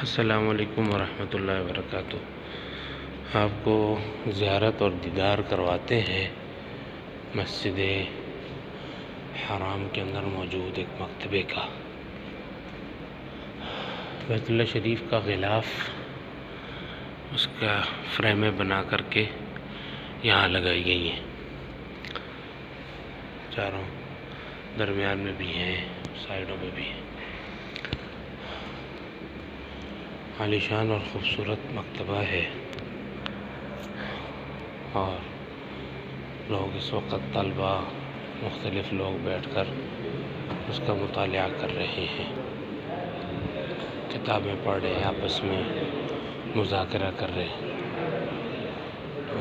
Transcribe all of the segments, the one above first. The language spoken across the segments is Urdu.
السلام علیکم ورحمۃ اللہ وبرکاتہ۔ آپ کو زیارت اور دیدار کرواتے ہیں مسجد حرام کے اندر موجود ایک مکتبے کا۔ بیت اللہ شریف کا غلاف اس کا فریمیں بنا کر کے یہاں لگائی گئی ہیں، چاروں درمیان میں بھی ہیں، سائیڈوں میں بھی ہیں۔ عالیشان اور خوبصورت مکتبہ ہے، اور لوگ اس وقت طلباء مختلف لوگ بیٹھ کر اس کا مطالعہ کر رہے ہیں، کتابیں پڑھ رہے ہیں، آپس میں مذاکرہ کر رہے ہیں،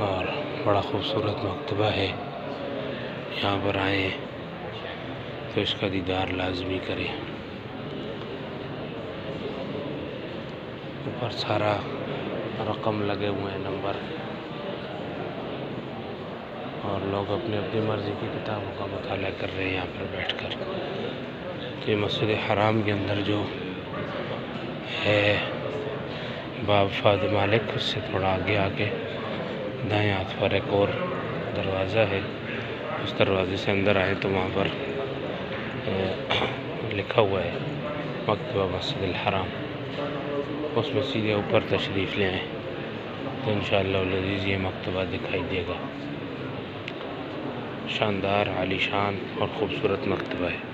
اور بڑا خوبصورت مکتبہ ہے۔ یہاں پر آئیں تو اس کا دیدار لازمی کریں۔ اوپر سارا رقم لگے ہوئے ہیں، نمبر، اور لوگ اپنی اپنی مرضی کی کتابوں کا مطالعہ کر رہے ہیں یہاں پر بیٹھ کر۔ یہ مسجد حرام کے اندر جو ہے باب فہد مالک، اس سے تھوڑا آگے آکے دائیں ہاتھ پر ایک اور دروازہ ہے، اس دروازے سے اندر آئے تو وہاں پر لکھا ہوا ہے مکتبہ مسجد الحرام، اس میں سیدھے اوپر تشریف لے آئیں تو انشاءاللہ العزیز یہ مکتبہ دکھائی دے گا۔ شاندار، عالیشان اور خوبصورت مکتبہ ہے۔